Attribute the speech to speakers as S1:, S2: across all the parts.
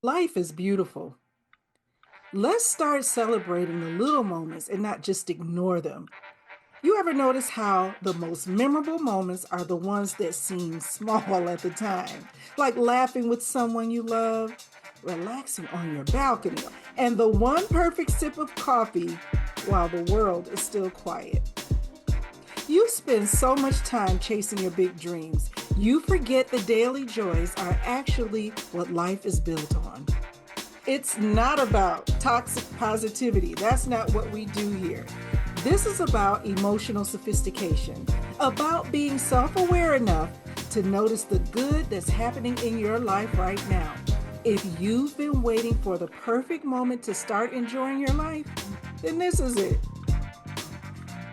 S1: Life is beautiful. Let's start celebrating the little moments and not just ignore them. You ever notice how the most memorable moments are the ones that seem small at the time? Like laughing with someone you love, relaxing on your balcony, and the one perfect sip of coffee while the world is still quiet. You spend so much time chasing your big dreams, you forget the daily joys are actually what life is built on. It's not about toxic positivity. That's not what we do here. This is about emotional sophistication, about being self aware enough to notice the good that's happening in your life right now. If you've been waiting for the perfect moment to start enjoying your life, then this is it.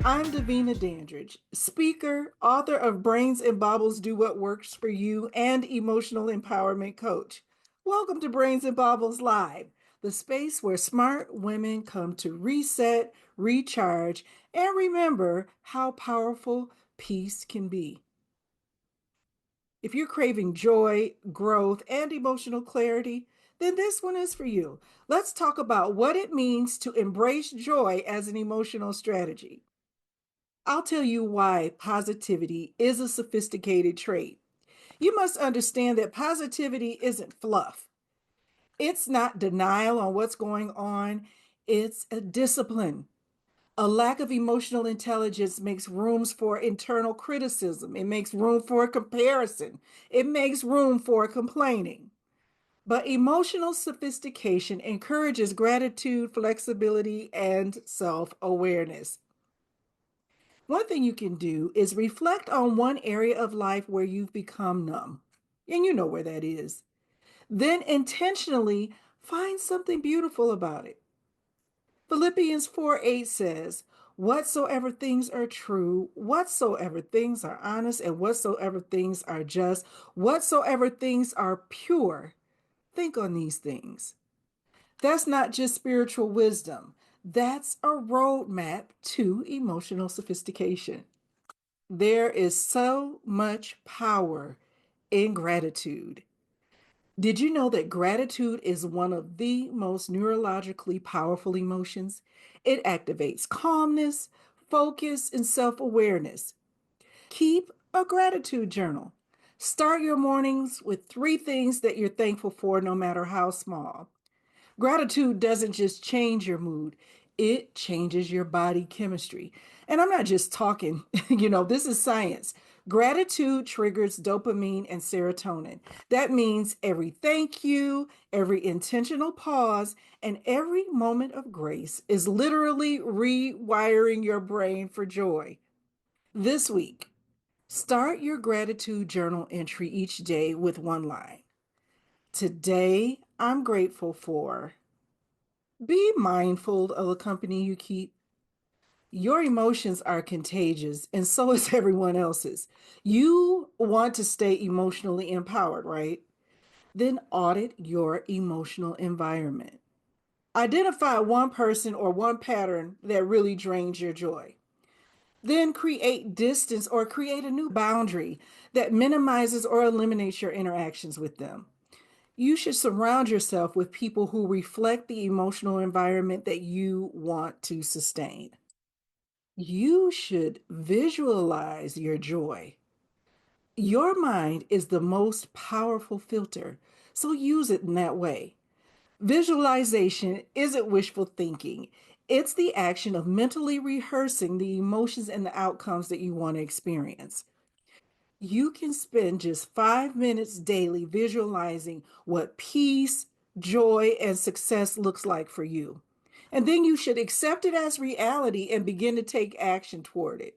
S1: I'm Davina Dandridge, speaker, author of Brains and Baubles Do What Works for You, and emotional empowerment coach. Welcome to Brains and Baubles Live, the space where smart women come to reset, recharge, and remember how powerful peace can be. If you're craving joy, growth, and emotional clarity, then this one is for you. Let's talk about what it means to embrace joy as an emotional strategy. I'll tell you why positivity is a sophisticated trait. You must understand that positivity isn't fluff. It's not denial on what's going on, it's a discipline. A lack of emotional intelligence makes rooms for internal criticism. It makes room for comparison. It makes room for complaining. But emotional sophistication encourages gratitude, flexibility, and self awareness. One thing you can do is reflect on one area of life where you've become numb, and you know where that is. Then intentionally find something beautiful about it. Philippians 4:8 says, whatsoever things are true, whatsoever things are honest, and whatsoever things are just, whatsoever things are pure, think on these things. That's not just spiritual wisdom, that's a roadmap to emotional sophistication. There is so much power in gratitude. Did you know that gratitude is one of the most neurologically powerful emotions? It activates calmness, focus, and self awareness. Keep a gratitude journal. Start your mornings with three things that you're thankful for, no matter how small. Gratitude doesn't just change your mood, it changes your body chemistry. And I'm not just talking, this is science. Gratitude triggers dopamine and serotonin. That means every thank you, every intentional pause, and every moment of grace is literally rewiring your brain for joy. This week, start your gratitude journal entry each day with one line. Today, I'm grateful for. Be mindful of the company you keep. Your emotions are contagious, and so is everyone else's. You want to stay emotionally empowered, right? Then audit your emotional environment. Identify one person or one pattern that really drains your joy. Then create distance or create a new boundary that minimizes or eliminates your interactions with them. You should surround yourself with people who reflect the emotional environment that you want to sustain. You should visualize your joy. Your mind is the most powerful filter, so use it in that way. Visualization isn't wishful thinking, it's the action of mentally rehearsing the emotions and the outcomes that you want to experience. You can spend just 5 minutes daily visualizing what peace, joy, and success looks like for you. And then you should accept it as reality and begin to take action toward it.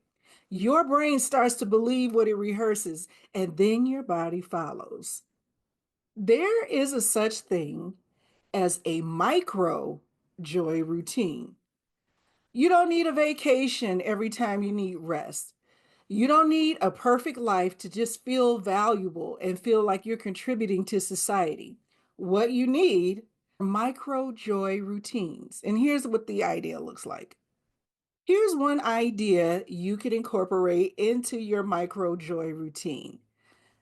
S1: Your brain starts to believe what it rehearses, and then your body follows. There is a such thing as a micro joy routine. You don't need a vacation every time you need rest. You don't need a perfect life to just feel valuable and feel like you're contributing to society. What you need are micro joy routines. And here's what the idea looks like. Here's one idea you could incorporate into your micro joy routine: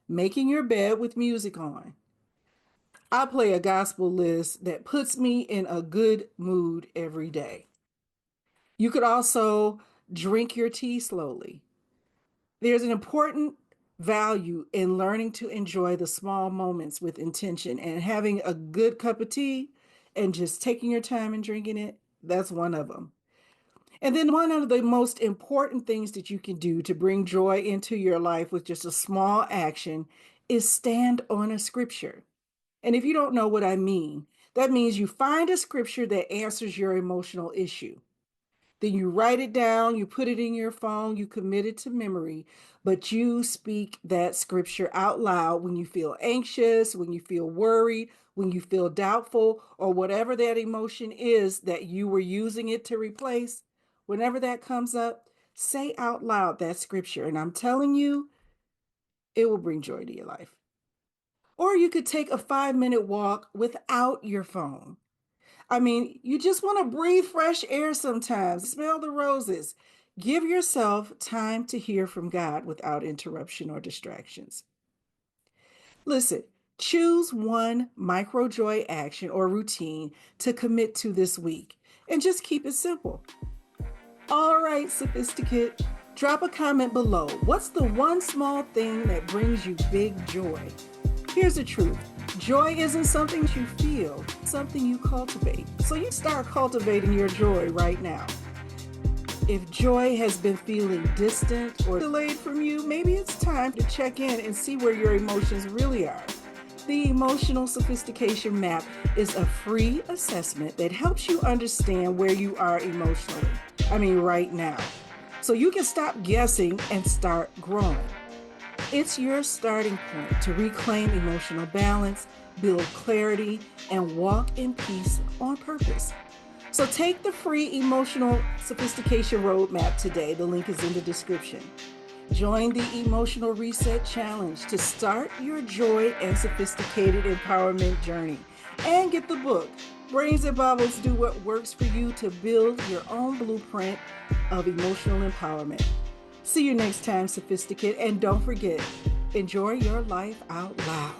S1: making your bed with music on. I play a gospel list that puts me in a good mood every day. You could also drink your tea slowly. There's an important value in learning to enjoy the small moments with intention, and having a good cup of tea and just taking your time and drinking it. That's one of them. And then one of the most important things that you can do to bring joy into your life with just a small action is stand on a scripture. And if you don't know what I mean, that means you find a scripture that answers your emotional issue. Then you write it down, you put it in your phone, you commit it to memory, but you speak that scripture out loud when you feel anxious, when you feel worried, when you feel doubtful, or whatever that emotion is that you were using it to replace. Whenever that comes up, say out loud that scripture. And I'm telling you, it will bring joy to your life. Or you could take a 5-minute walk without your phone. I mean, you just want to breathe fresh air sometimes, smell the roses. Give yourself time to hear from God without interruption or distractions. Listen, choose one micro joy action or routine to commit to this week and just keep it simple. All right, Sophisticate, drop a comment below. What's the one small thing that brings you big joy? Here's the truth. Joy isn't something you feel, it's something you cultivate. So you start cultivating your joy right now. If joy has been feeling distant or delayed from you, maybe it's time to check in and see where your emotions really are. The Emotional Sophistication Map is a free assessment that helps you understand where you are emotionally. Right now. So you can stop guessing and start growing. It's your starting point to reclaim emotional balance, build clarity, and walk in peace on purpose. So take the free Emotional Sophistication Roadmap today. The link is in the description. Join the Emotional Reset Challenge to start your joy and sophisticated empowerment journey. And get the book, Brains Baubles, Do What Works for You, to build your own blueprint of emotional empowerment. See you next time, Sophisticate, and don't forget, enjoy your life out loud.